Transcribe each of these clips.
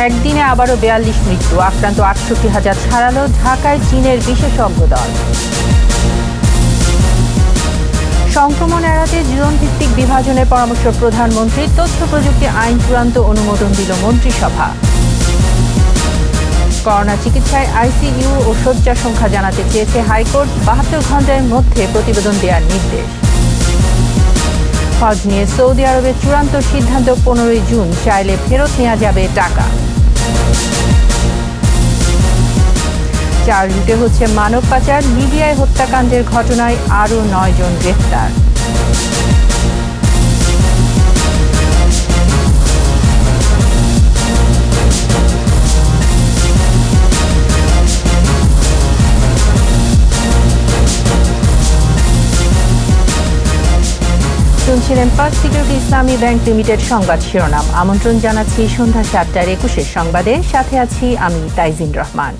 একদিনে আবারও ৪২ মৃত্যু, আক্রান্ত ৬৮,০০০ ছাড়ালো ঢাকায় চীনের বিশেষজ্ঞ দল। সংক্রমণ এড়াতে জীবনভিত্তিক বিভাজনের পরামর্শ প্রধানমন্ত্রীর, তথ্য প্রযুক্তি আইন চূড়ান্ত অনুমোদন দিল মন্ত্রিসভা। করোনা চিকিৎসায় আইসিইউ ও শয্যা সংখ্যা জানাতে চেয়েছে হাইকোর্ট, ৭২ ঘণ্টার মধ্যে প্রতিবেদন দেওয়ার নির্দেশ। হজ নিয়ে সৌদি আরবের চূড়ান্ত সিদ্ধান্ত ১৫ জুন, চাইলে ফেরত নেওয়া যাবে টাকা। ৪ রুটে হচ্ছে মানব পাচার, লিবিয়ায় হত্যাকাণ্ডের ঘটনায় আরও ৯ জন গ্রেফতার। শুনছিলেন পার্ক সিকিউরিটি ইসলামী ব্যাংক লিমিটেড সংবাদ শিরোনাম। আমন্ত্রণ জানাচ্ছি সন্ধ্যা ৭টার ২১ সংবাদে, সাথে আছি আমি তাইজিন রহমান।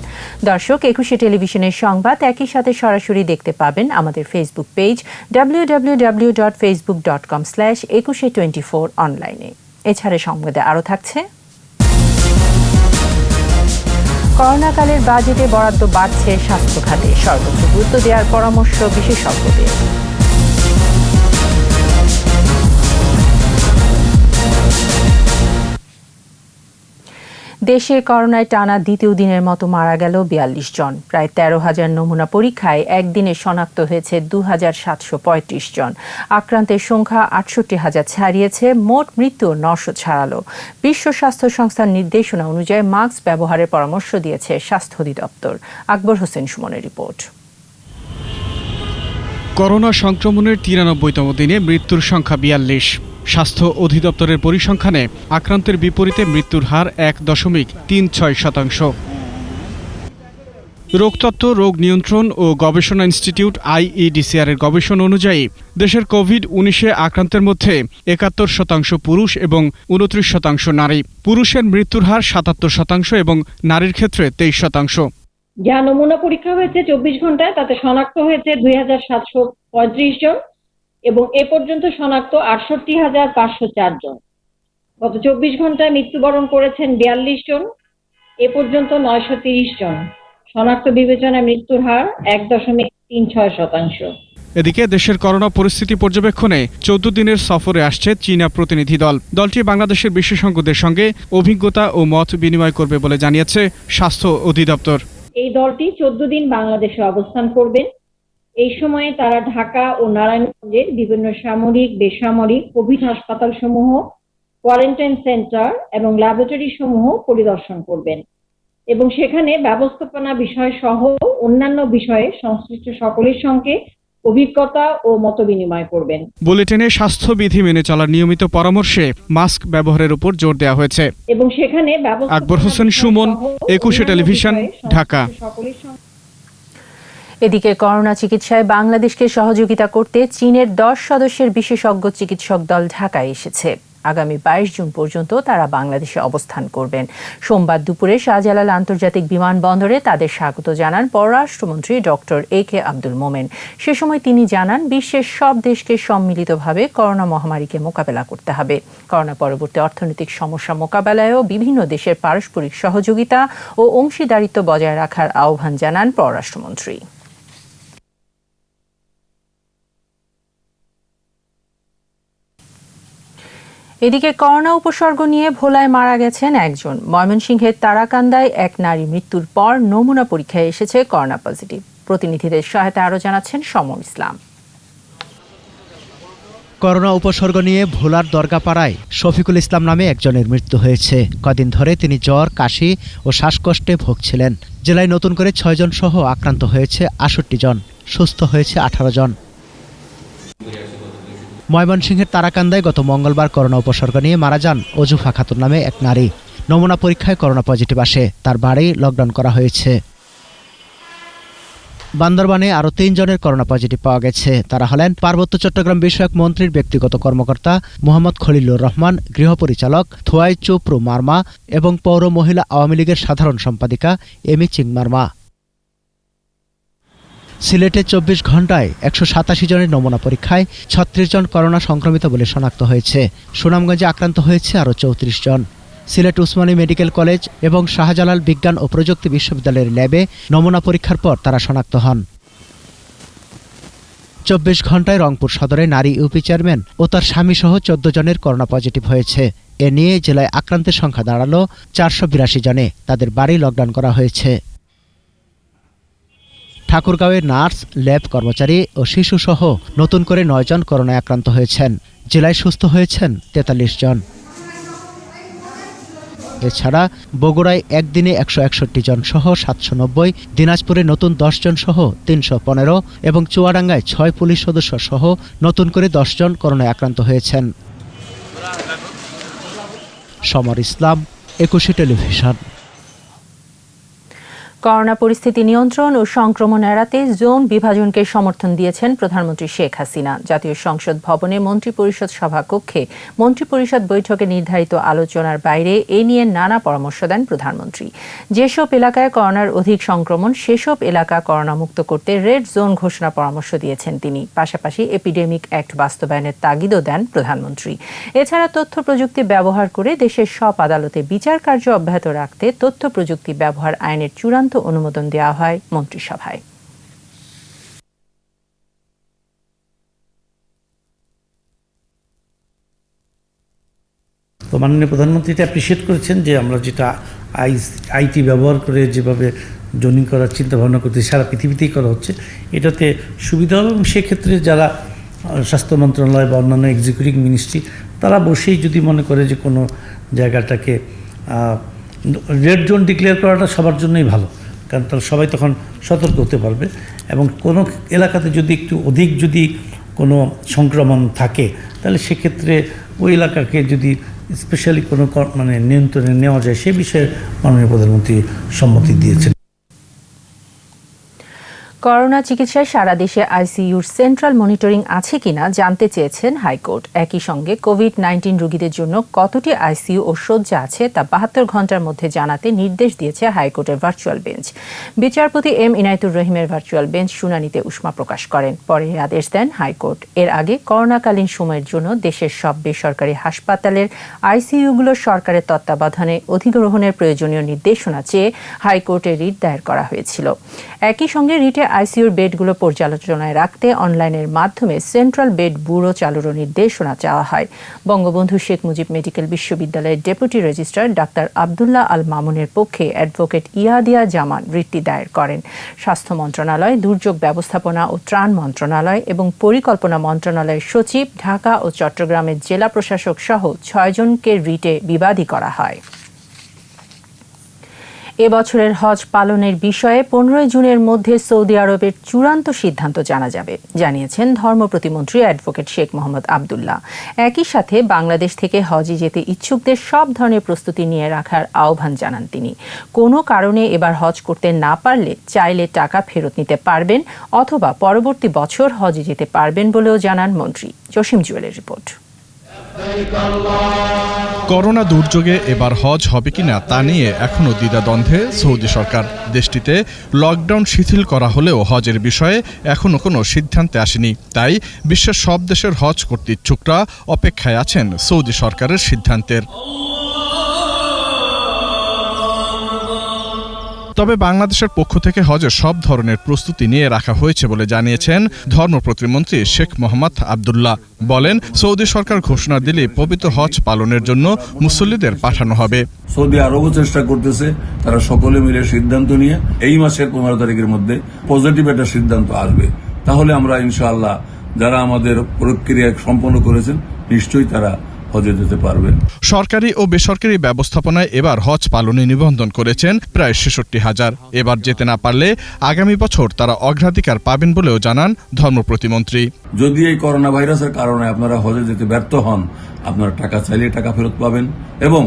দর্শক, ২১ টেলিভিশনের সংবাদ একই সাথে সরাসরি দেখতে পাবেন আমাদের ফেসবুক পেজ www.facebook.com/2124 অনলাইনে। এছাড়া সংবাদে আরও থাকছে: করোনাকালের বাজেটে বরাদ্দ বাড়ছে স্বাস্থ্য খাতে, সর্বোচ্চ গুরুত্ব দেওয়ার পরামর্শ বিশেষজ্ঞদের। দেশে করোনায় টানা দ্বিতীয় দিনের মতো মারা গেল ৪২ জন। প্রায় ১৩,০০০ নমুনা পরীক্ষায় একদিনে শনাক্ত হয়েছে ২,৭৩৫ জন। আক্রান্তের সংখ্যা ৬৮,০০০ ছাড়িয়েছে, মোট মৃত্যু ৯০০ ছাড়ালো। বিশ্ব স্বাস্থ্য সংস্থার নির্দেশনা অনুযায়ী মাস্ক ব্যবহারের পরামর্শ দিয়েছে স্বাস্থ্য অধিদপ্তর। আকবর হোসেন সুমনের রিপোর্ট। করোনা সংক্রমণের ৯৩তম দিনে মৃত্যুর সংখ্যা ৪২। স্বাস্থ্য অধিদপ্তরের পরিসংখ্যানে আক্রান্তের বিপরীতে মৃত্যুর হার ১.৩৬%। রোগতত্ত্ব, রোগ নিয়ন্ত্রণ ও গবেষণা ইনস্টিটিউট IEDCR এর গবেষণা অনুযায়ী দেশের কোভিড-১৯ আক্রান্তের মধ্যে ৭১% পুরুষ এবং ২৯% নারী। পুরুষের মৃত্যুর হার ৭৭% এবং নারীর ক্ষেত্রে ২৩%। যা নমুনা পরীক্ষা হয়েছে ২৪ ঘন্টায়, তাতে শনাক্ত হয়েছে ২,৭৩৫ জন এবং এ পর্যন্ত শনাক্ত ৬৮,৫০৪ জন। গত ২৪ ঘন্টায় মৃত্যুবরণ করেছেন ৪২ জন, এ পর্যন্ত ৯৩০ জন। শনাক্ত বিবেচনায় মৃত্যুর হার ১.৩৬%। এদিকে দেশের করোনা পরিস্থিতি পর্যবেক্ষণে ১৪ দিনের সফরে আসছে চীনা প্রতিনিধি দল। দলটি বাংলাদেশের বিশেষজ্ঞদের সঙ্গে অভিজ্ঞতা ও মত বিনিময় করবে বলে জানিয়েছে স্বাস্থ্য অধিদপ্তর। এই দলটি ১৪ দিন বাংলাদেশে অবস্থান করবেন। এই সময়ে তারা ঢাকা ও নারায়ণগঞ্জের বিভিন্ন সামরিক, বেসামরিক কোভিড হাসপাতাল সমূহ, কোয়ারেন্টাইন সেন্টার এবং ল্যাবরেটরি সমূহ পরিদর্শন করবেন এবং সেখানে ব্যবস্থাপনা বিষয় সহ অন্যান্য বিষয়ে সংশ্লিষ্ট সকলের সঙ্গে অভিজ্ঞতা ও মত বিনিময় করবেন। বুলেটিনে স্বাস্থ্যবিধি মেনে চলার নিয়মিত পরামর্শে মাস্ক ব্যবহারের উপর জোর দেওয়া হয়েছে। এবং সেখানে আকবর হোসেন সুমন, ২১ টেলিভিশন, ঢাকা। এদিকে করোনা চিকিৎসায় বাংলাদেশকে সহযোগিতা করতে চীনের ১০ সদস্যের বিশেষজ্ঞ চিকিৎসক দল ঢাকায় এসেছে। আগামী ২২ জুন পর্যন্ত তারা বাংলাদেশে অবস্থান করবেন। সোমবার দুপুরে শাহজালাল আন্তর্জাতিক বিমানবন্দরে তাদের স্বাগত জানান পররাষ্ট্রমন্ত্রী ডক্টর AK আব্দুল মোমেন। সে সময় তিনি জানান, বিশ্বের সব দেশকে সম্মিলিতভাবে করোনা মহামারীকে মোকাবেলা করতে হবে। করোনা পরবর্তী অর্থনৈতিক সমস্যা মোকাবেলায়ও বিভিন্ন দেশের পারস্পরিক সহযোগিতা ও অংশীদারিত্ব বজায় রাখার আহ্বান জানান পররাষ্ট্রমন্ত্রী। এদিকে করোনা উপসর্গ নিয়ে ভোলায় মারা গেছেন একজন। ময়মনসিংহের তারাকান্দায় এক নারী মৃত্যুর পর নমুনা পরীক্ষায় এসেছে করোনা পজিটিভ। প্রতিনিধিদের সহায়তা আরও জানাচ্ছেন সমর ইসলাম। করোনা উপসর্গ নিয়ে ভোলার দরগাপাড়ায় শফিকুল ইসলাম নামে একজনের মৃত্যু হয়েছে। কদিন ধরে তিনি জ্বর, কাশি ও শ্বাসকষ্টে ভুগছিলেন। জেলায় নতুন করে ৬ জন সহ আক্রান্ত হয়েছে ৬৮ জন, সুস্থ হয়েছে ১৮ জন। ময়মনসিংহের তারাকান্দায় গত মঙ্গলবার করোনা উপসর্গ নিয়ে মারা যান অজুফা খাতুন নামে এক নারী। নমুনা পরীক্ষায় করোনা পজিটিভ আসে, তার বাড়ি লকডাউন করা হয়েছে। বান্দরবানে আরও ৩ জনের করোনা পজিটিভ পাওয়া গেছে। তারা হলেন পার্বত্য চট্টগ্রাম বিষয়ক মন্ত্রীর ব্যক্তিগত কর্মকর্তা মোহাম্মদ খলিলুর রহমান, গৃহপরিচালক থোয়াই চোপ্রু মারমা এবং পৌর মহিলা আওয়ামী লীগের সাধারণ সম্পাদিকা এমি চিং মারমা। সিলেটে ২৪ ঘণ্টায় ১৮৭ জনের নমুনা পরীক্ষায় ৩৬ জন করোনা সংক্রমিত বলে শনাক্ত হয়েছে। সুনামগঞ্জে আক্রান্ত হয়েছে আরও ৩৪ জন। সিলেট উসমানী মেডিকেল কলেজ এবং শাহজালাল বিজ্ঞান ও প্রযুক্তি বিশ্ববিদ্যালয়ের ল্যাবে নমুনা পরীক্ষার পর তারা শনাক্ত হন। 24 ঘন্টায় রংপুর সদরে নারী ইউপি চেয়ারম্যান ও তার স্বামীসহ 14 জনের করোনা পজিটিভ হয়েছে। এ নিয়ে জেলায় আক্রান্তের সংখ্যা দাঁড়ালো 482 জনে। তাদের বাড়ি লকডাউন করা হয়েছে। ঠাকুরগাঁওয়ের নার্স, ল্যাব কর্মচারী ও শিশুসহ নতুন করে 9 জন করোনায় আক্রান্ত হয়েছেন। জেলায় সুস্থ হয়েছেন 43 জন। এছাড়া বগুড়ায় একদিনে 161 জন সহ 790, দিনাজপুরে নতুন 10 জন সহ 315 এবং চুয়াডাঙ্গায় 6 পুলিশ সদস্য সহ নতুন করে 10 জন করোনায় আক্রান্ত হয়েছেন। সমর ইসলাম, 21 টেলিভিশন। করোনা পরিস্থিতি নিয়ন্ত্রণ ও সংক্রমণ এড়াতে জোন বিভাজনকে সমর্থন দিয়েছেন প্রধানমন্ত্রী শেখ হাসিনা। জাতীয় সংসদ ভবনে মন্ত্রিপরিষদ সভাকক্ষে মন্ত্রিপরিষদ বৈঠকে নির্ধারিত আলোচনার বাইরে এ নিয়ে নানা পরামর্শ দেন প্রধানমন্ত্রী। যেসব এলাকায় করোনার অধিক সংক্রমণ সেসব এলাকা করোনামুক্ত করতে রেড জোন ঘোষণার পরামর্শ দিয়েছেন তিনি। পাশাপাশি এপিডেমিক অ্যাক্ট বাস্তবায়নের তাগিদও দেন প্রধানমন্ত্রী। এছাড়া তথ্য প্রযুক্তি ব্যবহার করে দেশের সব আদালতে বিচার কার্য অব্যাহত রাখতে তথ্য প্রযুক্তি ব্যবহার আইনের চূড়ান্ত অনুমোদন দেওয়া হয় মন্ত্রিসভায়। তো মাননীয় প্রধানমন্ত্রী এটা অ্যাপ্রিসিয়েট করেছেন যে আমরা যেটা আইটি ব্যবহার করে যেভাবে জোনিং করার চিন্তা ভাবনা করতে সারা পৃথিবীতেই করা হচ্ছে, এটাতে সুবিধা হবে। এবং সেক্ষেত্রে যারা স্বাস্থ্য মন্ত্রণালয় বা অন্যান্য এক্সিকিউটিভ মিনিস্ট্রি তারা বসেই যদি মনে করে যে কোনো জায়গাটাকে রেড জোন ডিক্লেয়ার করাটা সবার জন্যই ভালো, কারণ তারা সবাই তখন সতর্ক হতে পারবে। এবং কোনো এলাকাতে যদি একটু অধিক যদি কোনো সংক্রমণ থাকে তাহলে সেক্ষেত্রে ওই এলাকাকে যদি স্পেশালি কোনো নিয়ন্ত্রণে নেওয়া যায় সে বিষয়ে মাননীয় প্রধানমন্ত্রী সম্মতি দিয়েছেন। করোনা চিকিৎসায় সারা দেশে আইসিইউর সেন্ট্রাল মনিটরিং আছে কিনা জানতে চেয়েছেন হাইকোর্ট। একই সঙ্গে কোভিড-19 রোগীদের জন্য কতটি আইসিইউ ও শয্যা আছে তা 72 ঘন্টার মধ্যে জানাতে নির্দেশ দিয়েছে হাইকোর্টের ভার্চুয়াল বেঞ্চ। বিচারপতি এম ইনায়েতুর রহিমের ভার্চুয়াল বেঞ্চ শুনানিতে উষ্মা প্রকাশ করেন। পরে আদেশ দেন হাইকোর্ট। এর আগে করোনাকালীন সময়ের জন্য দেশের সব বেসরকারি হাসপাতালের আইসিইউগুলো সরকারের তত্ত্বাবধানে অধিগ্রহণের প্রয়োজনীয় নির্দেশনা চেয়ে হাইকোর্টে রিট দায়ের করা হয়েছিল। একই সঙ্গে রিটে আইসিইউর বেডগুলো পর্যালোচনায় রাখতে অনলাইনের মাধ্যমে সেন্ট্রাল বেড ব্যুরো চালুরও নির্দেশনা চাওয়া হয়। বঙ্গবন্ধু শেখ মুজিব মেডিকেল বিশ্ববিদ্যালয়ের deputy registrar doctor Abdullah Al মামুনের পক্ষে অ্যাডভোকেট ইয়াদিয়া জামান রিটটি দায়ের করেন। স্বাস্থ্য মন্ত্রণালয়, দুর্যোগ ব্যবস্থাপনা ও ত্রাণ মন্ত্রণালয় এবং পরিকল্পনা মন্ত্রণালয়ের সচিব, ঢাকা ও চট্টগ্রামের জেলা প্রশাসক সহ 6 জনকে রিটে বিবাদী করা হয়। এবছরের হজ পালনের বিষয়ে 15 জুনের মধ্যে সৌদি আরবের চূড়ান্ত সিদ্ধান্ত জানা যাবে, জানিয়েছেন ধর্ম প্রতিমন্ত্রী অ্যাডভোকেট শেখ মোহাম্মদ আবদুল্লাহ। একই সাথে বাংলাদেশ থেকে হজে যেতে ইচ্ছুকদের সব ধরনের প্রস্তুতি নিয়ে রাখার আহ্বান জানান তিনি। কোনো কারণে এবার হজ করতে না পারলে চাইলে টাকা ফেরত নিতে পারবেন অথবা পরবর্তী বছর হজে যেতে পারবেন বলেও জানান মন্ত্রী। জসিম জুয়েলের রিপোর্ট। করোনা দুর্যোগে এবার হজ হবে কিনা তা নিয়ে এখনও দ্বিধাদ্বন্দ্বে সৌদি সরকার। দেশটিতে লকডাউন শিথিল করা হলেও হজের বিষয়ে এখনও কোনো সিদ্ধান্তে আসেনি। তাই বিশ্বের সব দেশের হজ করতে ইচ্ছুকরা অপেক্ষায় আছেন সৌদি সরকারের সিদ্ধান্তের। তবে বাংলাদেশের পক্ষ থেকে হজের সব ধরনের প্রস্তুতি নিয়ে রাখা হয়েছে বলে জানিয়েছেন ধর্ম প্রতিমন্ত্রী শেখ মোহাম্মদ আবদুল্লাহ। বলেন, সৌদি সরকার ঘোষণা দিলে পবিত্র হজ পালনের জন্য মুসল্লিদের পাঠানো হবে। সৌদি আরবও চেষ্টা করতেছে, তারা সকলে মিলে সিদ্ধান্ত নিয়ে এই মাসের 15 তারিখের মধ্যে পজিটিভ একটা সিদ্ধান্ত আসবে। তাহলে আমরা ইনশাআল্লাহ যারা আমাদের প্রক্রিয়া সম্পন্ন করেছেন নিশ্চয়ই তারা হজে যেতে পারবেন। সরকারি ও বেসরকারি ব্যবস্থাপনায় এবার হজ পালনে নিবন্ধন করেছেন প্রায় 66,000। এবার যেতে না পারলে আগামী বছর তারা অগ্রাধিকার পাবেন বলেও জানান ধর্ম প্রতিমন্ত্রী। যদি এই করোনা ভাইরাসের কারণে আপনারা হজে যেতে ব্যর্থ হন, আপনারা টাকা চাইলে টাকা ফেরত পাবেন এবং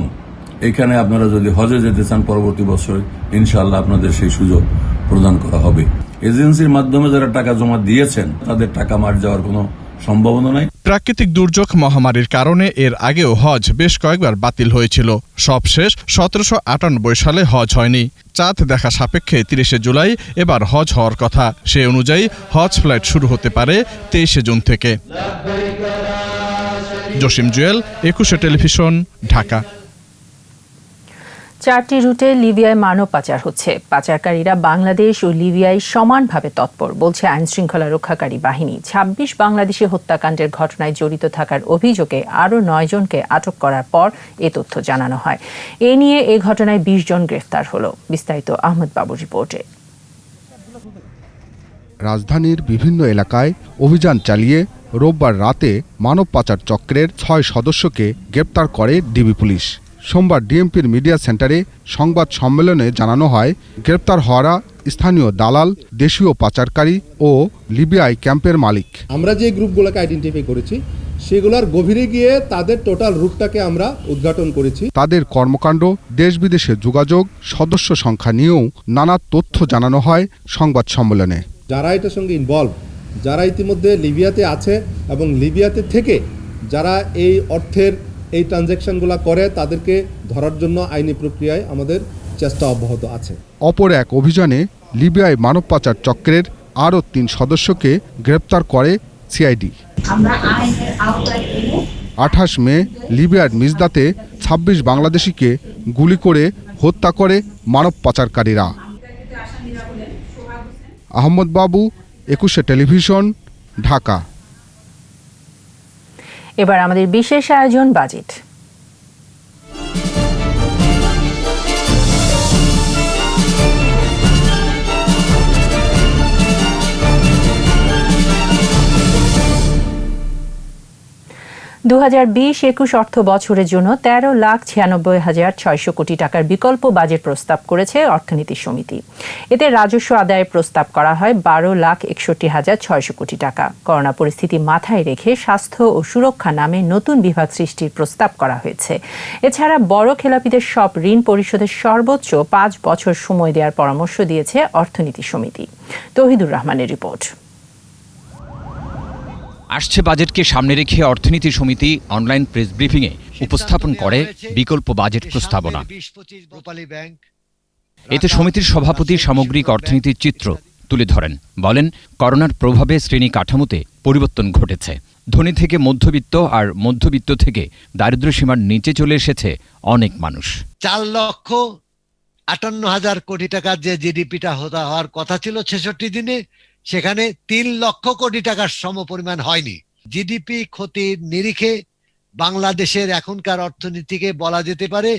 এখানে আপনারা যদি হজে যেতে চান পরবর্তী বছর ইনশাআল্লাহ আপনাদের সেই সুযোগ প্রদান করা হবে। এজেন্সির মাধ্যমে যারা টাকা জমা দিয়েছেন তাদের টাকা মার যাওয়ার কোনো সম্ভাবনা নাই। প্রাকৃতিক দুর্যোগ মহামারীর কারণে এর আগেও হজ বেশ কয়েকবার বাতিল হয়েছিল। সবশেষ 1798 সালে হজ হয়নি। চাঁদ দেখা সাপেক্ষে 30 জুলাই এবার হজ হওয়ার কথা। সে অনুযায়ী হজ ফ্লাইট শুরু হতে পারে 23 জুন থেকে। জসিম জুয়েল, 21 টেলিভিশন, ঢাকা। 4টি রুটে লিবিয়ায় মানব পাচার হচ্ছে। পাচারকারীরা বাংলাদেশ ও লিবিয়ায় সমানভাবে তৎপর, বলছে আইনশৃঙ্খলা রক্ষাকারী বাহিনী। 26 বাংলাদেশি হত্যাকাণ্ডের ঘটনায় জড়িত থাকার অভিযোগে আরও 9 জনকে আটক করার পর এ তথ্য জানানো হয়। এ নিয়ে এ ঘটনায় 20 জন গ্রেফতার হলো। বিস্তারিত আহমদ বাবুর রিপোর্টে। রাজধানীর বিভিন্ন এলাকায় অভিযান চালিয়ে রোববার রাতে মানব পাচার চক্রের 6 সদস্যকে গ্রেপ্তার করে ডিবি পুলিশ। সোমবার ডিএমপির মিডিয়া সেন্টারে সংবাদ সম্মেলনে জানানো হয়, গ্রেপ্তার হওয়ারা স্থানীয় দালাল, দেশীয় পাচারকারী ও লিবিয়ায় ক্যাম্পের মালিক। আমরা যে গ্রুপগুলোকে আইডেন্টিফাই করেছি সেগুলোর গভীরে গিয়ে তাদের টোটাল রুটটাকে আমরা উদ্ঘাটন করেছি। তাদের কর্মকাণ্ড, দেশ বিদেশে যোগাযোগ, সদস্য সংখ্যা নিয়েও নানা তথ্য জানানো হয় সংবাদ সম্মেলনে। যারা এটার সঙ্গে ইনভলভ, যারা ইতিমধ্যে লিবিয়াতে আছে এবং লিবিয়াতে থেকে যারা এই অর্থের এই ট্রানজ্যাকশনগুলো করে তাদেরকে ধরার জন্য আইনি প্রক্রিয়ায় আমাদের চেষ্টা অব্যাহত আছে। অপর এক অভিযানে লিবিয়ায় মানব পাচার চক্রের আরও 3 সদস্যকে গ্রেপ্তার করে সিআইডি। 28 মে লিবিয়ার মিজদাতে 26 বাংলাদেশিকে গুলি করে হত্যা করে মানব পাচারকারীরা। আহমদ বাবু, 21 টেলিভিশন, ঢাকা। এবার আমাদের বিশেষ আয়োজন বাজেট। 2020-21 অর্থ বছরের জন্য 13,96,600 কোটি টাকার বিকল্প বাজেট প্রস্তাব করেছে অর্থনীতি সমিতি। এতে রাজস্ব আদায়ের প্রস্তাব করা হয় 12,61,600 কোটি টাকা। করোনা পরিস্থিতি মাথায় রেখে স্বাস্থ্য ও সুরক্ষা নামে নতুন বিভাগ সৃষ্টির প্রস্তাব করা হয়েছে। এছাড়া বড় খেলাপিদের সব ঋণ পরিশোধের সর্বোচ্চ 5 বছর সময় দেওয়ার পরামর্শ দিয়েছে অর্থনীতি সমিতি। তৌহিদুর রহমানের রিপোর্ট। আসছে বাজেটকে সামনে রেখে অর্থনীতি সমিতি অনলাইন প্রেস ব্রিফিংয়ে উপস্থাপন করে বিকল্প বাজেট প্রস্তাবনা। এতে সমিতির সভাপতি সামগ্রিক অর্থনীতির চিত্র তুলে ধরেন। বলেন, করোনার প্রভাবে শ্রেণী কাঠামোতে পরিবর্তন ঘটেছে। ধনী থেকে মধ্যবিত্ত আর মধ্যবিত্ত থেকে দারিদ্র্যসীমার নিচে চলে এসেছে অনেক মানুষ। 4,58,000 কোটি টাকার যে জিডিপিটা হওয়ার কথা ছিল 66 দিনে, সেখানে 3 লক্ষ কোটি টাকার সমপরিমাণ হয়নি। জিডিপি ক্ষতির নিরিখে বাংলাদেশের এখনকার অর্থনীতিকে বলা যেতে পারে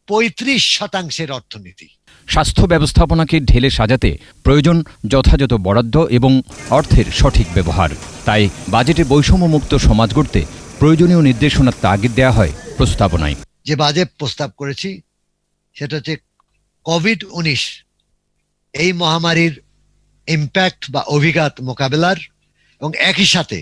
35% অর্থনীতি। স্বাস্থ্য ব্যবস্থাপনাকে ঢেলে সাজাতে প্রয়োজন যথাযথ বরাদ্দ এবং অর্থের সঠিক ব্যবহার। তাই বাজেটে বৈষম্যমুক্ত সমাজ গড়তে প্রয়োজনীয় নির্দেশনার তাগিদ দেওয়া হয় প্রস্তাবনায়। যে বাজেট প্রস্তাব করেছি সেটা হচ্ছে কোভিড-19 এই মহামারীর ইম্প্যাক্ট বা অভিঘাত মোকাবেলার এবং একই সাথে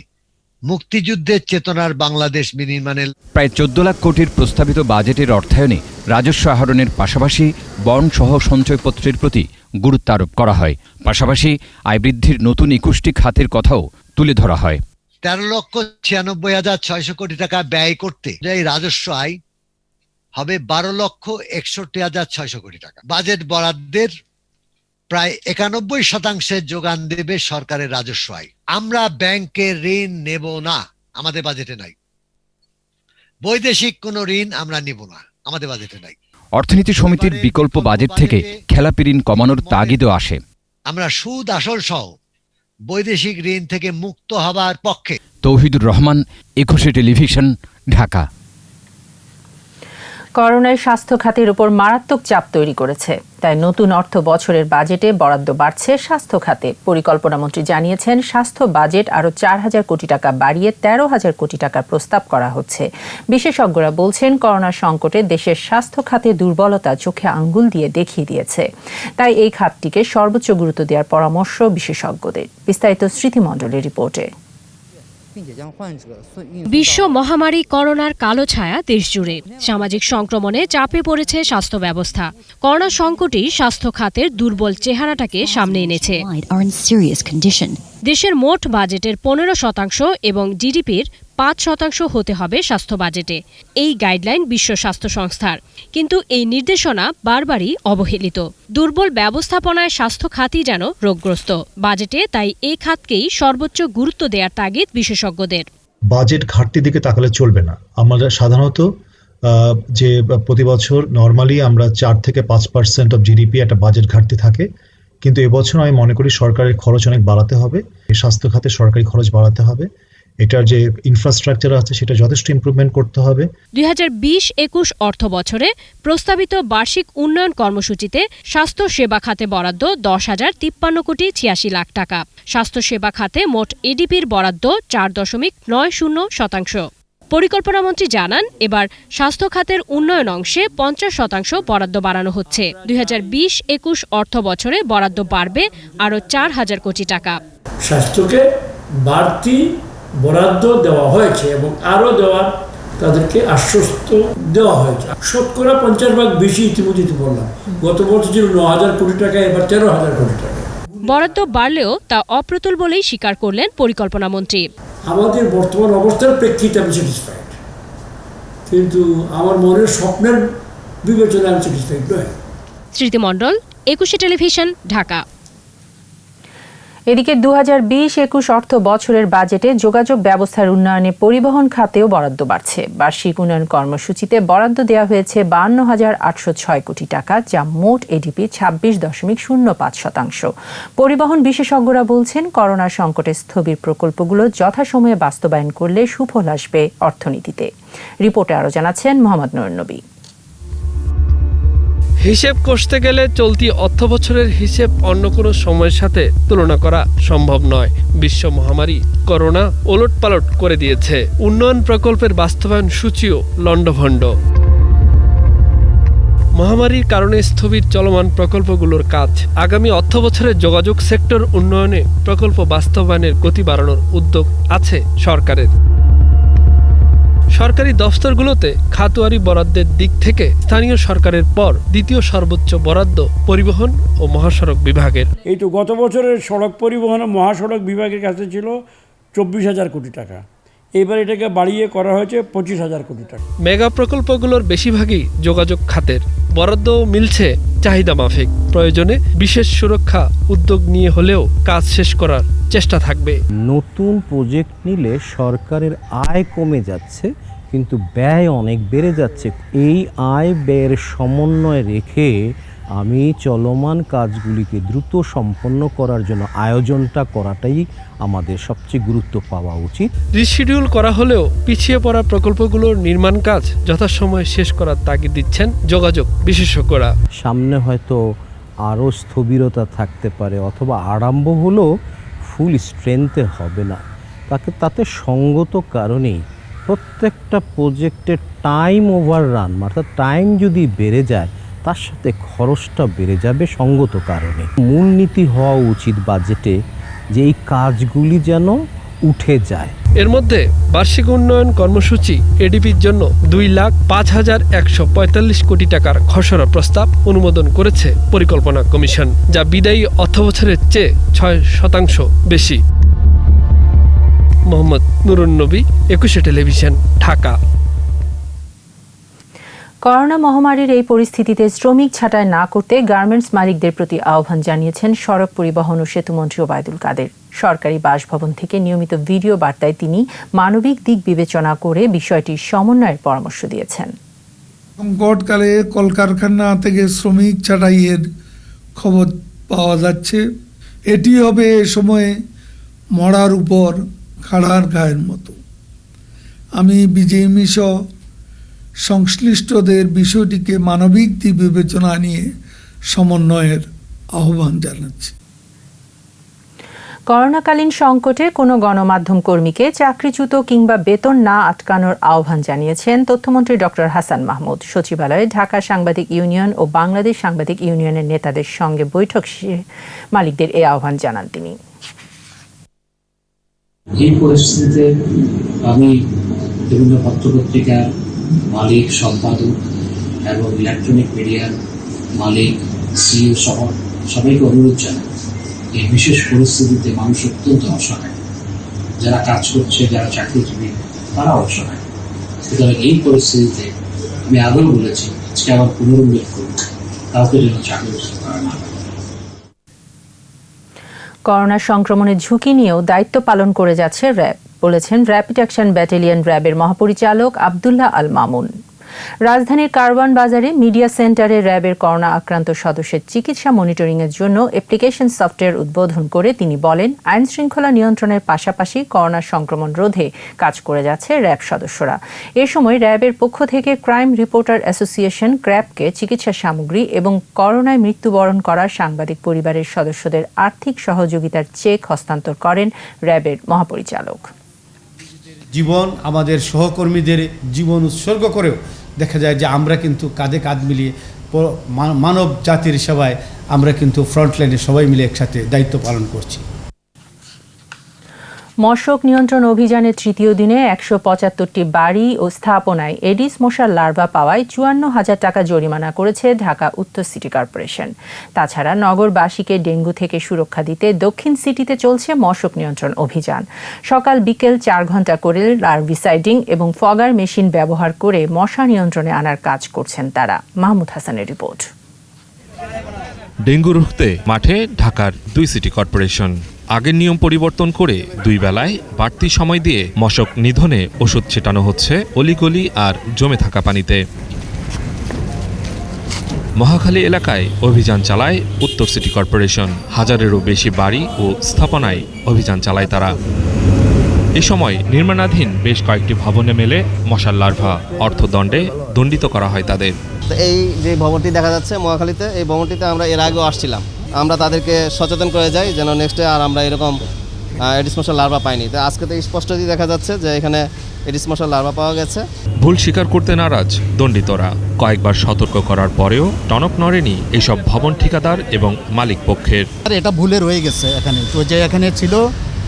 মুক্তিযুদ্ধের চেতনার বাংলাদেশ বিনির্মাণের। প্রায় 14 লাখ কোটির প্রস্তাবিত বাজেটের অর্থায়নে রাজস্ব আহরণের পাশাপাশি বন্ড সহ সঞ্চয়পত্রের প্রতি গুরুত্ব আরোপ করা হয়। পাশাপাশি আয় বৃদ্ধির নতুন 21টি খাতের কথাও তুলে ধরা হয়। 13,96,600 কোটি টাকা ব্যয় করতে এই রাজস্ব আয় হবে 12,61,600 কোটি টাকা। বাজেট বরাদ্দের প্রায় 91% যোগান দেবে সরকারের রাজস্ব আয়। আমরা ব্যাংকের ঋণ নেব না, আমাদের বাজেটে নাই। বৈদেশিক কোনো ঋণ আমরা নিব না, আমাদের বাজেটে নাই। অর্থনীতি সমিতির বিকল্প বাজেট থেকে খেলাপি ঋণ কমানোর তাগিদও আসে। আমরা সুদ আসল সহ বৈদেশিক ঋণ থেকে মুক্ত হবার পক্ষে। তৌহিদুর রহমান, 21 টেলিভিশন, ঢাকা। করোনায় স্বাস্থ্য খাতের উপর মারাত্মক চাপ তৈরি করেছে। তাই নতুন অর্থ বছরের বাজেটে বরাদ্দ বাড়ছে স্বাস্থ্য খাতে। পরিকল্পনামন্ত্রী জানিয়েছেন, স্বাস্থ্য বাজেট আরও 4,000 কোটি টাকা বাড়িয়ে 13,000 কোটি টাকার প্রস্তাব করা হচ্ছে। বিশেষজ্ঞরা বলছেন, করোনা সংকটে দেশের স্বাস্থ্য খাতে দুর্বলতা চোখে আঙ্গুল দিয়ে দেখিয়ে দিয়েছে। তাই এই খাতটিকে সর্বোচ্চ গুরুত্ব দেওয়ার পরামর্শ বিশেষজ্ঞদের। বিস্তারিত স্মৃতিমণ্ডলের রিপোর্টে। বিশ্ব মহামারী করোনার কালো ছায়া দেশজুড়ে। সামাজিক সংক্রমণে চাপে পড়েছে স্বাস্থ্য ব্যবস্থা। করোনা সংকটই স্বাস্থ্য খাতের দুর্বল চেহারাটাকে সামনে এনেছে। দেশের মোট বাজেটের 15% এবং জিডিপির 5% হতে হবে স্বাস্থ্য বাজেটে। এই গাইডলাইন বিশ্ব স্বাস্থ্য সংস্থার। কিন্তু এই নির্দেশনা বারবারই অবহেলিত। দুর্বল ব্যবস্থাপনায় স্বাস্থ্য খাতই যেন রোগগ্রস্ত। বাজেটে তাই এই খাতকেই সর্বোচ্চ গুরুত্ব দেওয়ার তাগিদ বিশেষজ্ঞদের। বাজেট ঘাটতির দিকে তাকালে চলবে না। আমরা সাধারণত যে প্রতি বছর নর্মালি আমরা 4 থেকে 5% অফ জিডিপি একটা বাজেট ঘাটতি থাকে, কিন্তু এবছর আমি মনে করি সরকারের খরচ অনেক বাড়াতে হবে, স্বাস্থ্য খাতে সরকারি খরচ বাড়াতে হবে, এটার যে ইনফ্রাস্ট্রাকচার আছে সেটা যথেষ্ট ইমপ্রুভমেন্ট করতে হবে। 2020-21 অর্থ বছরে প্রস্তাবিত বার্ষিক উন্নয়ন কর্মসূচিতে স্বাস্থ্য সেবা খাতে বরাদ্দ 10,053 কোটি 86 লাখ টাকা। স্বাস্থ্য সেবা খাতে মোট এডিপির বরাদ্দ 4.90%। পরিকল্পনামন্ত্রী জানান, এবার স্বাস্থ্য খাতের উন্নয়ন অংশে 50% বরাদ্দ বাড়ানো হচ্ছে। 2020-21 অর্থ বছরে বরাদ্দ বাড়বে আরও 4,000 কোটি টাকা। স্বাস্থ্যকে বাড়তি বরাদ্দ দেওয়া হয়েছে এবং আরও দেওয়ার তাদেরকে আশ্বস্ত দেওয়া হয়েছে। শতকরা 50% বেশি ইতিমধ্যে বললাম। গত বছর ছিল 9,000 কোটি টাকা, এবার 13,000 কোটি টাকা। বরাদ্দ বাড়লেও তা অপ্রতুল বলেই স্বীকার করলেন পরিকল্পনামন্ত্রী। আমাদের বর্তমান অবস্থার প্রেক্ষিতে আমি স্যাটিসফাইড, কিন্তু আমার মনের স্বপ্নের বিবেচনায় আমি স্যাটিসফাইড নয়। স্মৃতি মণ্ডল, 21 টেলিভিশন, ঢাকা। এদিকে 2020-21 অর্থ বছরের বাজেটে যোগাযোগ ব্যবস্থার উন্নয়নে পরিবহন খাতেও বরাদ্দ বাড়ছে। বার্ষিক উন্নয়ন কর্মসূচিতে বরাদ্দ দেওয়া হয়েছে 52,806 কোটি টাকা, যা মোট এডিপি 26.05%। পরিবহন বিশেষজ্ঞরা বলছেন, করোনা সংকটে স্থবির প্রকল্পগুলো যথাসময়ে বাস্তবায়ন করলে সুফল আসবে অর্থনীতিতে। রিপোর্টে আরও জানাচ্ছেন মোহাম্মদ নুরুন নবী। হিসেব কষতে গেলে চলতি অর্থবছরের হিসেব অন্য কোনো সময়ের সাথে তুলনা করা সম্ভব নয়। বিশ্ব মহামারী করোনা ওলটপালট করে দিয়েছে উন্নয়ন প্রকল্পের বাস্তবায়ন সূচিও লণ্ডভণ্ড। মহামারীর কারণে স্থবির চলমান প্রকল্পগুলোর কাজ। আগামী অর্থবছরে যোগাযোগ সেক্টর উন্নয়নে প্রকল্প বাস্তবায়নের গতি বাড়ানোর উদ্যোগ আছে সরকারের। সরকারি দফতরগুলোতে খাতওয়ারি বরাদ্দের দিক থেকে স্থানীয় সরকারের পর দ্বিতীয় সর্বোচ্চ বরাদ্দ পরিবহন ও মহাসড়ক বিভাগের। এই তো গত বছরের সড়ক পরিবহন ও মহাসড়ক বিভাগের কাছে ছিল 24,000 কোটি টাকা, এবার এটাকে বাড়িয়ে করা হয়েছে 25,000 কোটি টাকা। মেগা প্রকল্পগুলোর বেশিরভাগই যোগাযোগ খাতের। বরাদ্দ মিলছে চাহিদা মাফিক। প্রয়োজনে বিশেষ সুরক্ষা উদ্যোগ নিয়ে হলেও কাজ শেষ করার চেষ্টা থাকবে। নতুন প্রজেক্ট নিলে সরকারের আয় কমে যাচ্ছে, কিন্তু ব্যয় অনেক বেড়ে যাচ্ছে। এই আয় ব্যয়ের সমন্বয় রেখে আমি চলমান কাজগুলিকে দ্রুত সম্পন্ন করার জন্য আয়োজনটা করাটাই আমাদের সবচেয়ে গুরুত্ব পাওয়া উচিত। রিশিডিউল করা হলেও পিছিয়ে পড়া প্রকল্পগুলোর নির্মাণ কাজ যথাসময়ে শেষ করার তাগিদ দিচ্ছেন যোগাযোগ বিশেষজ্ঞরা। সামনে হয়তো আরও স্থবিরতা থাকতে পারে, অথবা আরম্ভ হলেও ফুল স্ট্রেংথে হবে না। তাতে সঙ্গত কারণেই প্রত্যেকটা প্রজেক্টের টাইম ওভাররান, অর্থাৎ টাইম যদি বেড়ে যায় তার সাথে খরচটা বেড়ে যাবে সঙ্গত কারণে। মূলনীতি হওয়া উচিত বাজেটে যে এই কাজগুলি যেন উঠে যায়। এর মধ্যে বার্ষিক উন্নয়ন কর্মসূচি এডিপির জন্য 2,05,145 কোটি টাকার খসড়া প্রস্তাব অনুমোদন করেছে পরিকল্পনা কমিশন, যা বিদায়ী অর্থবছরের চেয়ে 6% বেশি। মোহাম্মদ নুরুন নবী, 21 টেলিভিশন, ঢাকা। করোনা মহামারীর এই পরিস্থিতিতে শ্রমিক ছাঁটাই না করতে গার্মেন্টস মালিকদের প্রতি আহ্বান জানিয়েছেন সড়ক পরিবহন ও সেতুমন্ত্রী ওবায়দুল কাদের। সরকারি বাসভবন থেকে নিয়মিত ভিডিও বার্তায় তিনি মানবিক দিক বিবেচনা করে বিষয়টি সমন্বয়ের পরামর্শ দিয়েছেন। সংকটকালে কলকারখানা থেকে শ্রমিক ছাঁটাইয়ের খবর পাওয়া যাচ্ছে। এটি হবে এ সময়ে মরার উপর খাড়ার গায়ের মতো। আমি বিজেএমই সহ সংশ্লিষ্টদের বিষয়টিকে মানবিক দিক বিবেচনা নিয়ে সমন্বয়ের আহ্বান জানাচ্ছি। করোনাকালীন সংকটে কোনো গণমাধ্যম কর্মীকে চাকরিচ্যুত কিংবা বেতন না আটকানোর আহ্বান জানিয়েছেন তথ্যমন্ত্রী ডক্টর হাসান মাহমুদ। সচিবালয়ে ঢাকা সাংবাদিক ইউনিয়ন ও বাংলাদেশ সাংবাদিক ইউনিয়নের নেতাদের সঙ্গে বৈঠক শেষে মালিকদের এই আহ্বান জানান তিনি। এই পরিস্থিতিতে আমি বিভিন্ন পত্রপত্রিকার মালিক, সম্পাদক এবং ইলেকট্রনিক মিডিয়ার মালিক, সিইও সহ সবাইকে অনুরোধ জানাই, এই বিশেষ পরিস্থিতিতে মানুষ অত্যন্ত অসহায়। যারা কাজ করছে, যারা চাকরিজীবী, তারা অসহায়। সুতরাং এই পরিস্থিতিতে আমি আগেও বলেছি, আজকে আবার পুনরুল্লেখ করব, কাউকে যেন চাকরিচ্যুত করা না হয়। করোনা সংক্রমণের ঝুঁকি নিয়েও দায়িত্ব পালন করে যাচ্ছে র্যাব, বলেছেন র্যাপিড অ্যাকশন ব্যাটালিয়ন র্যাবের মহাপরিচালক আব্দুল্লাহ আল মামুন। রাজধানীর কারওয়ান বাজারে মিডিয়া সেন্টারে র্যাবের করোনা আক্রান্ত সদস্যের চিকিৎসা মনিটরিংয়ের জন্য অ্যাপ্লিকেশন সফটওয়্যার উদ্বোধন করে তিনি বলেন, আইন শৃঙ্খলা নিয়ন্ত্রণের পাশাপাশি করোনা সংক্রমণ রোধে কাজ করে যাচ্ছে র্যাব সদস্যরা। এ সময় র্যাবের পক্ষ থেকে ক্রাইম রিপোর্টার অ্যাসোসিয়েশন ক্র্যাবকে চিকিৎসা সামগ্রী এবং করোনায় মৃত্যুবরণ করা সাংবাদিক পরিবারের সদস্যদের আর্থিক সহযোগিতার চেক হস্তান্তর করেন র্যাবের মহাপরিচালক। জীবন আমাদের সহকর্মীদের জীবন উৎসর্গ করেও দেখা যায় যে আমরা কিন্তু কাঁধে কাঁধ মিলিয়ে মানব জাতির সেবায় আমরা কিন্তু ফ্রন্টলাইনে সবাই মিলে একসাথে দায়িত্ব পালন করছি। মশক নিয়ন্ত্রণ অভিযানের তৃতীয় দিনে ১৭৫টি বাড়ি ও স্থাপনায় এডিস মশার লার্ভা পাওয়ায় ৫৪,০০০ টাকা জরিমানা করেছে ঢাকা উত্তর সিটি কর্পোরেশন। তাছাড়া নগরবাসীকে ডেঙ্গু থেকে সুরক্ষা দিতে দক্ষিণ সিটিতে চলছে মশক নিয়ন্ত্রণ অভিযান। সকাল বিকেল ৪ ঘণ্টা করে লার্ভিসাইডিং এবং ফগার মেশিন ব্যবহার করে মশা নিয়ন্ত্রণে আনার কাজ করছেন তারা। মাহমুদ হাসানের রিপোর্ট। ডেঙ্গু রুখতে মাঠে ঢাকার ২ সিটি কর্পোরেশন। আগের নিয়ম পরিবর্তন করে ২ বেলায় বাড়তি সময় দিয়ে মশক নিধনে ওষুধ ছিটানো হচ্ছে অলিগলি আর জমে থাকা পানিতে। মহাখালী এলাকায় অভিযান চালায় উত্তর সিটি কর্পোরেশন। হাজারেরও বেশি বাড়ি ও স্থাপনায় অভিযান চালায় তারা। এ সময় নির্মাণাধীন বেশ কয়েকটি ভবনে মেলে মশার লার্ভা। অর্থদণ্ডে দণ্ডিত করা হয় তাদের। এই যে ভবনটি দেখা যাচ্ছে মহাখালীতে, এই ভবনটিতে আমরা এর আগেও আসছিলাম। আমরা তাদেরকে সচেতন করে যাই যেন নেক্সটে আর আমরা এরকম এডিস মশার লার্ভা পাইনি। তো আজকে তো স্পষ্টতই দেখা যাচ্ছে যে এখানে এডিস মশার লার্ভা পাওয়া গেছে। ভুল স্বীকার করতে নারাজ দণ্ডিতরা। কয়েকবার সতর্ক করার পরেও টনক নড়েনি এসব ভবন ঠিকাদার এবং মালিক পক্ষের। এটা ভুলে রয়ে গেছে এখানে, তো যে এখানে ছিল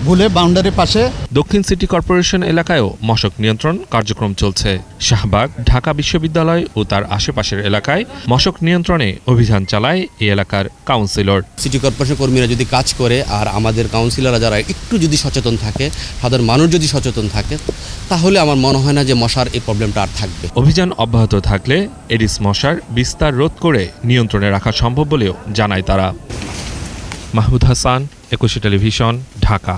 ভুলে বাউন্ডারির পাশে। দক্ষিণ সিটি কর্পোরেশন এলাকায়ও মশক নিয়ন্ত্রণ কার্যক্রম চলছে। শাহবাগ, ঢাকা বিশ্ববিদ্যালয় ও তার আশেপাশের এলাকায় মশক নিয়ন্ত্রণে অভিযান চালায় এই এলাকার কাউন্সিলর। সিটি কর্পোরেশন কর্মীরা যদি কাজ করে আর আমাদের কাউন্সিলররা যারা একটু যদি সচেতন থাকে, সাধারণ মানুষ যদি সচেতন থাকে, তাহলে আমার মনে হয় না যে মশার এই প্রবলেমটা আর থাকবে। অভিযান অব্যাহত থাকলে এডিস মশার বিস্তার রোধ করে নিয়ন্ত্রণে রাখা সম্ভব বলেও জানায় তারা। মাহমুদ হাসান, ২১ টেলিভিশন, ঢাকা।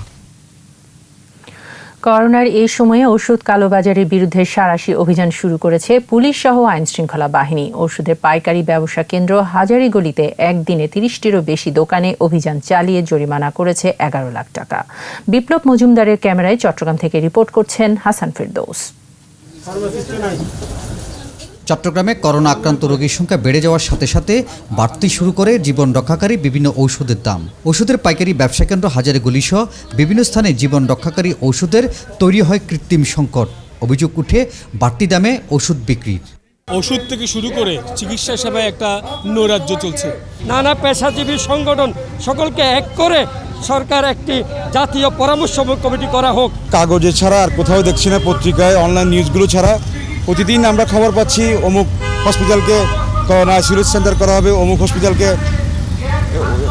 করোনার এই সময়ে ওষুধ কালোবাজারের বিরুদ্ধে সাঁড়াশি অভিযান শুরু করেছে পুলিশ সহ আইন শৃঙ্খলা বাহিনী। ওষুধের পাইকারি ব্যবসা কেন্দ্র হাজারীগলিতে একদিনে ৩০টিরও বেশি দোকানে অভিযান চালিয়ে জরিমানা করেছে ১১ লাখ টাকা। বিপ্লব মজুমদারের ক্যামেরায় চট্টগ্রাম থেকে রিপোর্ট করছেন হাসান ফেরদৌস। চট্টগ্রামে করোনা আক্রান্ত রোগীর সংখ্যা বেড়ে যাওয়ার সাথে সাথে বাড়তে শুরু করে জীবন রক্ষাকারী বিভিন্ন ঔষধের দাম। ওষুধের পাইকারি ব্যবসা কেন্দ্র হাজারীগলি সহ বিভিন্ন স্থানে জীবন রক্ষাকারী ঔষধের তৈরি হয় কৃত্রিম সংকট। অভিযোগ উঠে বাড়তি দামে ওষুধ বিক্রির। ওষুধ থেকে শুরু করে চিকিৎসা সেবায় একটা নৈরাজ্য চলছে। নানা পেশাজীবী সংগঠন সকলকে এক করে সরকার একটি জাতীয় পরামর্শ কমিটি করা হোক। কাগজে ছাড়া আর কোথাও দেখছি না, পত্রিকায় অনলাইন নিউজগুলো ছাড়া। প্রতিদিন আমরা খবর পাচ্ছি অমুক হসপিটালকে করোনা আইসোলেশন সেন্টার করা হবে, অমুক হসপিটালকে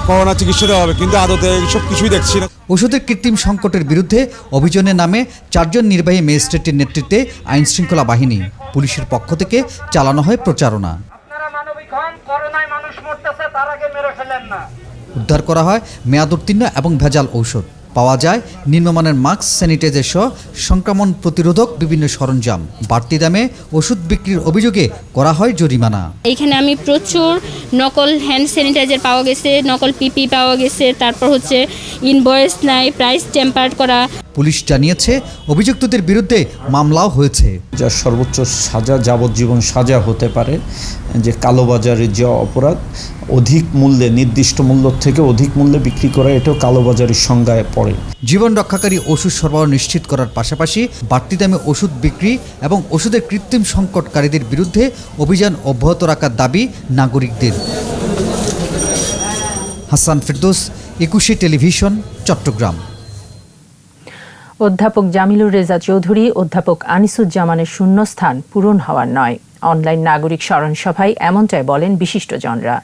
করোনা চিকিৎসা দেওয়া হবে, কিন্তু আদতে সব কিছুই দেখছি না। ওষুধের কৃত্রিম সংকটের বিরুদ্ধে অভিযানের নামে ৪ জন নির্বাহী ম্যাজিস্ট্রেটের নেতৃত্বে আইন শৃঙ্খলা বাহিনী পুলিশের পক্ষ থেকে চালানো হয় প্রচারণা। উদ্ধার করা হয় মেয়াদোত্তীর্ণ এবং ভেজাল ঔষধ। পাওয়া যায় নিম্নমানের মাস্ক, স্যানিটাইজার সহ সংক্রমণ প্রতিরোধক বিভিন্ন সরঞ্জাম। বাড়তি দামে ওষুধ বিক্রির অভিযোগে করা হয় জরিমানা। এইখানে আমি প্রচুর নকল হ্যান্ড স্যানিটাইজার পাওয়া গেছে, নকল পিপি পাওয়া গেছে, তারপর হচ্ছে ইনভয়েস নাই, প্রাইস টেম্পার করা। পুলিশ জানিয়েছে অভিযুক্তদের বিরুদ্ধে মামলাও হয়েছে। যার সর্বোচ্চ সাজা যাবজ্জীবন সাজা হতে পারে। যে কালোবাজারের যে অপরাধ, অধিক মূল্যে, নির্দিষ্ট মূল্য থেকে অধিক মূল্যে বিক্রি করা, এটাও কালোবাজারের সংজ্ঞায় পড়ে। জীবন রক্ষাকারী ওষুধ সরবরাহ নিশ্চিত করার পাশাপাশি বাড়তি দামে ওষুধ বিক্রি এবং ওষুধের কৃত্রিম সংকটকারীদের বিরুদ্ধে অভিযান অব্যাহত রাখার দাবি নাগরিকদের। হাসান ফেরদৌস, ২১ টেলিভিশন, চট্টগ্রাম। অধ্যাপক জামিলুর রেজা চৌধুরী, অধ্যাপক আনিসুজ্জামানের শূন্যস্থান পূরণ হওয়ার নয়। অনলাইন নাগরিক স্মরণসভায় এমনটাই বলেন বিশিষ্টজনরা।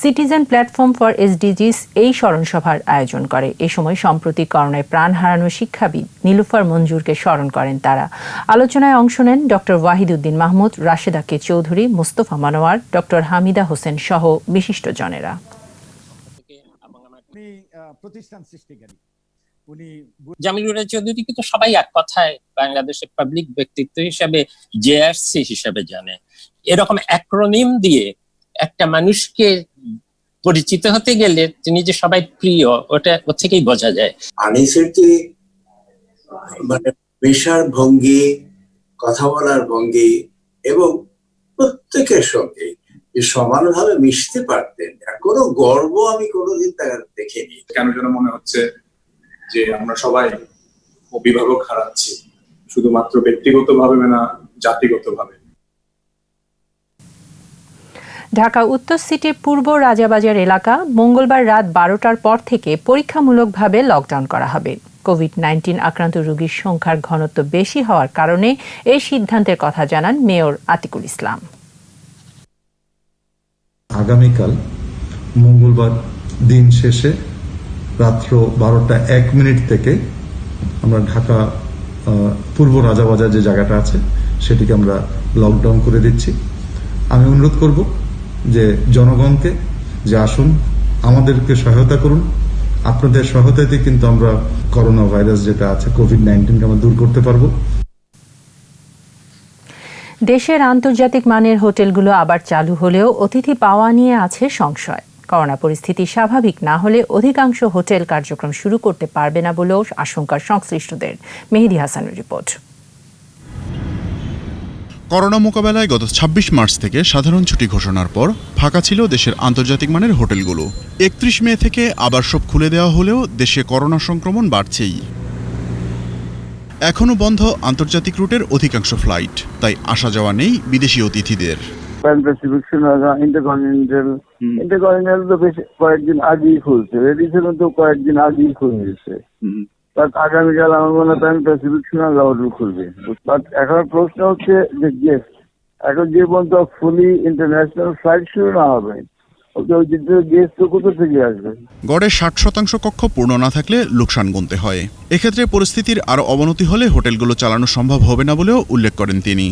সিটিজেন প্ল্যাটফর্ম ফর এসডিজিস এই স্মরণসভার আয়োজন করে। এ সময় সম্প্রতি করোনায় প্রাণ হারানো শিক্ষাবিদ নীলুফার মঞ্জুরকে স্মরণ করেন তারা। আলোচনায় অংশ নেন ডক্টর ওয়াহিদুদ্দিন মাহমুদ, রাশেদা কে চৌধুরী, মোস্তফা মানোয়ার, ডক্টর হামিদা হোসেন সহ বিশিষ্টজনেরা। প্রতিষ্ঠান সৃষ্টিকারী জামিলুর রহমান চৌধুরীকে তো সবাই এক কথায় বাংলাদেশের পাবলিক ব্যক্তিত্ব হিসাবে জেআরসি হিসাবে জানে। এরকম অ্যাক্রোনিম দিয়ে একটা মানুষকে পরিচিত হতে গেলে তিনি যে সবাই প্রিয় ওটা ওর থেকেই বোঝা যায়। আনিসের যে মানে পেশার ভঙ্গি, কথা বলার ভঙ্গি এবং প্রত্যেকের সঙ্গে যে সমানভাবে মিশতে পারতেন, কোনো গর্ব আমি কোনোদিন তার দেখিনি। কেন যেন মনে হচ্ছে যে আমরা সবাই অভিভাবক হারাচ্ছি, শুধুমাত্র ব্যক্তিগতভাবে না জাতিগতভাবে। ঢাকা উত্তর সিটির পূর্ব রাজাবাজার এলাকা মঙ্গলবার রাত 12টার পর থেকে পরীক্ষামূলকভাবে লকডাউন করা হবে। কোভিড-19 আক্রান্ত রোগীর সংখ্যার ঘনত্ব বেশি হওয়ার কারণে এই সিদ্ধান্তের কথা জানান মেয়র আতিকুল ইসলাম। আগামীকাল মঙ্গলবার দিন শেষে রাত্র 12টা 1 মিনিট থেকে আমরা ঢাকা পূর্ব রাজাবাজার যে জায়গাটা আছে সেটিকে আমরা লকডাউন করে দিচ্ছি। আমি অনুরোধ করব যে জনগণকে যে আসুন আমাদেরকে সহায়তা করুন, আপনাদের সহায়তাতে কিন্তু আমরা করোনা ভাইরাস যেটা আছে কোভিড-19কে আমরা দূর করতে পারবো। দেশের আন্তর্জাতিক মানের হোটেলগুলো আবার চালু হলেও অতিথি পাওয়া নিয়ে আছে সংশয়। করোনা পরিস্থিতি স্বাভাবিক না হলে অধিকাংশ হোটেল কার্যক্রম শুরু করতে পারবে না বলেও আশঙ্কা সংশ্লিষ্টদের। মেহেদী হাসানের রিপোর্ট। করোনা মোকাবেলায় গত 26 মার্চ থেকে সাধারণ ছুটি ঘোষণার পর ফাঁকা ছিল দেশের আন্তর্জাতিক মানের হোটেলগুলো। 31 মে থেকে আবার সব খুলে দেওয়া হলেও দেশে করোনা সংক্রমণ বাড়ছেই। এখনও বন্ধ আন্তর্জাতিক রুটের অধিকাংশ ফ্লাইট, তাই আসা যাওয়া নেই বিদেশি অতিথিদের। ইন্টারকন্টিনেন্টাল তো বেশ কয়েকদিন আগেই খুলছে, রেডিসন তো কয়েকদিন আগেই খুলেছে। আগামীকাল আমার মনে হয় প্যান প্যাসিফিক সোনার হোটেল খুলবে। বাট এখন প্রশ্ন হচ্ছে যে গেস্ট এখন যে পর্যন্ত ফুলি ইন্টারন্যাশনাল ফ্লাইট শুরু না হবে ওই গেস্ট তো কোথা থেকে আসবে? গড়ে 60% কক্ষ পূর্ণ না থাকলে লোকসান গুনতে হয়। এক্ষেত্রে পরিস্থিতির আরো অবনতি হলে হোটেলগুলো চালানো সম্ভব হবে না বলেও উল্লেখ করেন তিনি।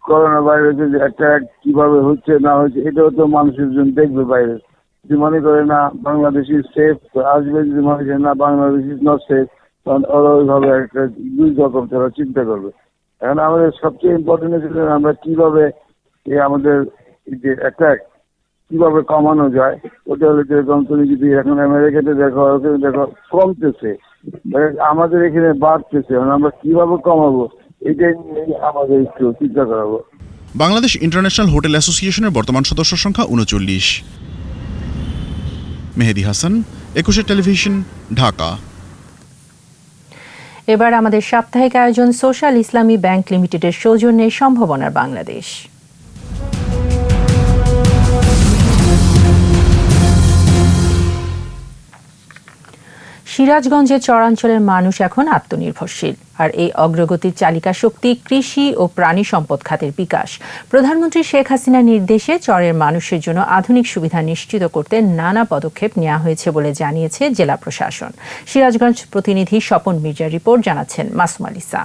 করোনা ভাইরাসের যে অ্যাটাক কিভাবে হচ্ছে না হচ্ছে এটাও তো মানুষের জন্য দেখবে বাইরে। যদি মনে করে না বাংলাদেশ ইজ সেফ আসবে, যদি মনে করে না বাংলাদেশ ইজ নট সেফ তখন ওরা ওইভাবে একটা দুই রকম তারা চিন্তা করবে। এখন আমাদের সবচেয়ে ইম্পর্টেন্ট হচ্ছে আমরা কিভাবে আমাদের যে অ্যাটাক কিভাবে কমানো যায়। ওটা হলে যেরকম তুমি যদি এখন আমেরিকাতে দেখো ওখানে দেখো কমতেছে, আমাদের এখানে বাড়তেছে, আমরা কিভাবে কমাবো এটাই আমাদের একটু চিন্তা করাবো। বাংলাদেশ ইন্টারন্যাশনাল হোটেল অ্যাসোসিয়েশনের বর্তমান সদস্য সংখ্যা 39। মেহেদী হাসান, 21 টেলিভিশন, ঢাকা। এবার আমাদের সাপ্তাহিক আয়োজন সোশ্যাল ইসলামী ব্যাংক লিমিটেডের সৌজন্যে সম্ভাবনার বাংলাদেশ। সিরাজগঞ্জের চরাঞ্চলের মানুষ এখন আত্মনির্ভরশীল, আর এই অগ্রগতির চালিকা শক্তি কৃষি ও প্রাণী সম্পদ খাতের বিকাশ। প্রধানমন্ত্রী শেখ হাসিনার নির্দেশে চরের মানুষের জন্য আধুনিক সুবিধা নিশ্চিত করতে নানা পদক্ষেপ নেওয়া হয়েছে বলে জানিয়েছে জেলা প্রশাসন। সিরাজগঞ্জ প্রতিনিধি স্বপন মির্জার রিপোর্ট, জানাচ্ছেন মাসুম আলিসা।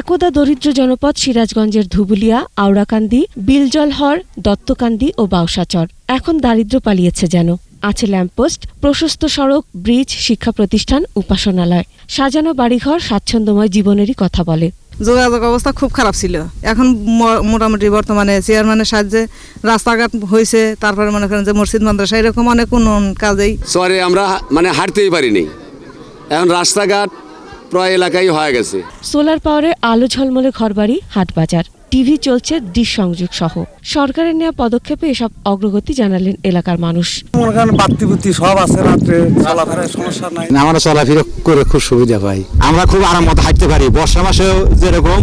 একদা দরিদ্র জনপদ সিরাজগঞ্জের ধুবুলিয়া, আওড়াকান্দি, বিলজলহর, দত্তকান্দি ও বাউসাচর এখন দারিদ্র্য পালিয়েছে যেন। আছে ল্যাম্পপোস্ট, প্রশস্ত সড়ক, ব্রিজ, শিক্ষা প্রতিষ্ঠান, উপাসনালয়, সাজানো বাড়িঘর, স্বাচ্ছন্দ্যময় জীবনেরই কথা বলে। যোগাযোগ অবস্থা খুব খারাপ ছিল, এখন মোটামুটি বর্তমানে চেয়ারম্যানের সাহায্যে রাস্তাঘাট হয়েছে, তারপরে মনে করেন যে মসজিদ মাদ্রাসা এরকম অনেক উন্নয়ন কাজেই শহরে আমরা হাঁটতেই পারিনি, এখন রাস্তাঘাট প্রায় এলাকায় হয়ে গেছে। সোলার পাওয়ারে আলো ঝলমলে ঘরবাড়ি, হাটবাজার, টিভি চলছে, ডিশ সংযোগ সহ সরকারের নেওয়া পদক্ষেপে এসব অগ্রগতি জানালেন এলাকার মানুষ। সব আছে, রাত্রে চলাফেরার সমস্যা নাই, আমরা চলাফেরা করে খুব সুবিধা পাই, আমরা খুব আরাম মতো হাঁটতে পারি, বর্ষা মাসেও যেরকম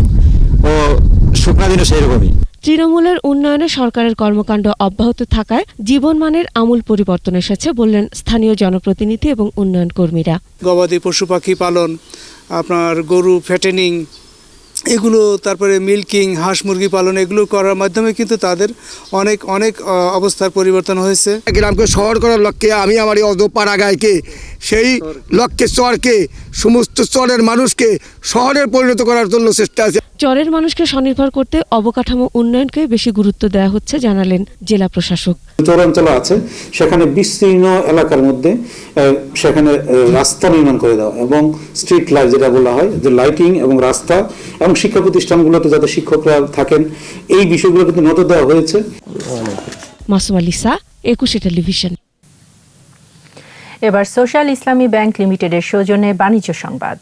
ও শুকনা দিনে সেই রকমই। তৃণমূলের উন্নয়নে সরকারের কর্মকাণ্ড অব্যাহত থাকায় জীবনমানের আমূল পরিবর্তন এসেছে বললেন স্থানীয় জনপ্রতিনিধি এবং উন্নয়ন কর্মীরা। গবাদি পশু পাখি পালন, আপনার গরু ফ্যাটেনিং এগুলো, তারপরে মিল্কিং, হাঁস মুরগি পালন, এগুলো করার মাধ্যমে কিন্তু তাদের অনেক অনেক অবস্থার পরিবর্তন হয়েছে। গ্রামকে শহর করার লক্ষ্যে আমি আমার এই অধপাড়া গায়কে সেই লক্ষ্যে চরকে সমস্ত চরের মানুষকে শহরে পরিণত করার জন্য চেষ্টা আছে। চরের মানুষকে স্বনির্ভর করতে অবকাঠামো উন্নয়নকে বেশি গুরুত্ব দেওয়া হচ্ছে জানালেন জেলা প্রশাসক। চরাঞ্চল আছে সেখানে বিস্তীর্ণ এলাকার মধ্যে সেখানে রাস্তা নির্মাণ করে দেওয়া এবং স্ট্রিট লাইট যেটা বলা হয় যে লাইটিং এবং রাস্তা এবং শিক্ষা প্রতিষ্ঠানগুলোতে যাতে শিক্ষকরা থাকেন এই বিষয়গুলো কিন্তু নজর দেওয়া হয়েছে। Masuma Lisa, 21 television. এবার সোশ্যাল ইসলামী ব্যাংক লিমিটেডের সৌজন্যে বাণিজ্য সংবাদ।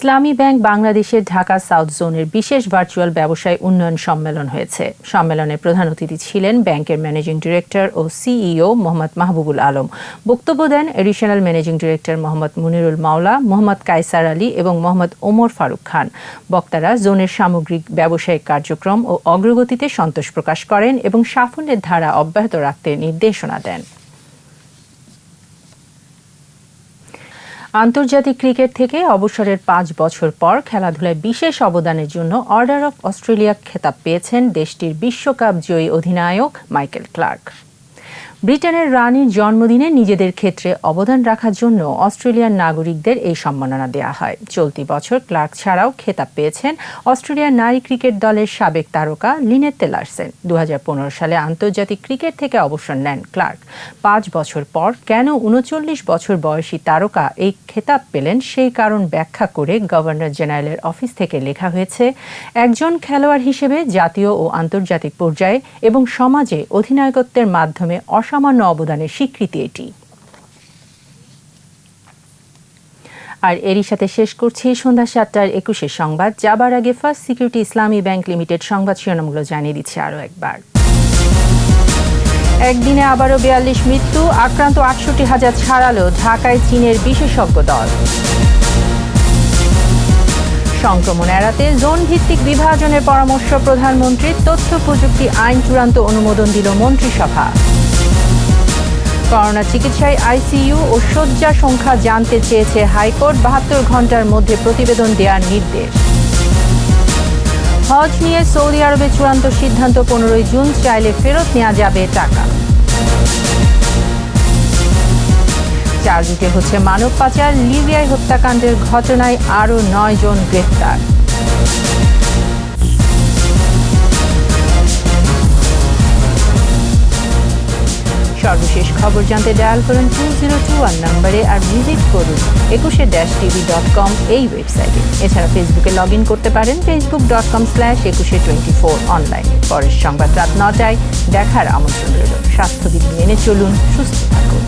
ইসলামী ব্যাংক বাংলাদেশের ঢাকা সাউথ জোনের বিশেষ ভার্চুয়াল ব্যবসায় উন্নয়ন সম্মেলন হয়েছে। সম্মেলনে প্রধান অতিথি ছিলেন ব্যাংকের ম্যানেজিং ডিরেক্টর ও সিইও মোহাম্মদ মাহবুবুল আলম। বক্তব্য দেন additional managing director Mohammad Munirul Maola, Mohammad Kaiser Ali এবং মোহাম্মদ ওমর ফারুক খান। বক্তারা জোনের সামগ্রিক ব্যবসায়িক কার্যক্রম ও অগ্রগতিতে সন্তোষ প্রকাশ করেন এবং সাফল্যের ধারা অব্যাহত রাখতে নির্দেশনা দেন। আন্তর্জাতিক ক্রিকেট থেকে অবসরের 5 বছর পর খেলাধুলায় বিশেষ অবদানের জন্য অর্ডার অফ অস্ট্রেলিয়া খেতাব পেয়েছেন দেশটির বিশ্বকাপ জয়ী অধিনায়ক মাইকেল ক্লার্ক। ব্রিটেনের রানীর জন্মদিনে নিজেদের ক্ষেত্রে অবদান রাখার জন্য অস্ট্রেলিয়ার নাগরিকদের এই সম্মাননা দেওয়া হয়। চলতি বছর ক্লার্ক ছাড়াও খেতাব পেয়েছেন অস্ট্রেলিয়ার নারী ক্রিকেট দলের সাবেক তারকা লিনেটে লারসেন। 2015 সালে আন্তর্জাতিক ক্রিকেট থেকে অবসর নেন ক্লার্ক। 5 বছর পর কেন 39 বছর বয়সী তারকা এই খেতাব পেলেন সেই কারণ ব্যাখ্যা করে গভর্নর জেনারেলের অফিস থেকে লেখা হয়েছে, একজন খেলোয়াড় হিসেবে জাতীয় ও আন্তর্জাতিক পর্যায়ে এবং সমাজে অধিনায়কত্বের মাধ্যমে অসামান্য অবদানের স্বীকৃতি এটি। আর এরই সাথে শেষ করছি সন্ধ্যা 7টার 21 সংবাদ। যাবার আগে ফার্স্ট সিকিউরিটি ইসলামী ব্যাংক লিমিটেড সংবাদ শিরোনামগুলো জানিয়ে দিচ্ছি আরও একবার। একদিনে আবারও 42 মৃত্যু, আক্রান্ত 68,000 ছাড়ালো ঢাকায় চীনের বিশেষজ্ঞ দল। সংক্রমণ এড়াতে জোন ভিত্তিক বিভাজনের পরামর্শ প্রধানমন্ত্রীর, তথ্য প্রযুক্তি আইন চূড়ান্ত অনুমোদন দিল মন্ত্রিসভা। করোনা চিকিৎসায় আইসিইউ ও শয্যা সংখ্যা জানতে চেয়েছে হাইকোর্ট, 72 ঘন্টার মধ্যে প্রতিবেদন দেওয়ার নির্দেশ। হজ নিয়ে সৌদি আরবে চূড়ান্ত সিদ্ধান্ত, 15 জুন চাইলে ফেরত নেওয়া যাবে টাকা। চারদিকে হচ্ছে মানব পাচার, লিবিয়ায় হত্যাকাণ্ডের ঘটনায় আরও 9 জন গ্রেফতার। সর্বশেষ খবর জানতে ডায়াল করুন 2021 নম্বরে আর ভিজিট করুন 21-tv.com এই ওয়েবসাইটে। এছাড়া ফেসবুকে লগ ইন করতে পারেন facebook.com/2124 অনলাইনে। পরের সংবাদ রাত 9টায় দেখার আমন্ত্রণ রইল। স্বাস্থ্যবিধি মেনে চলুন, সুস্থ থাকুন।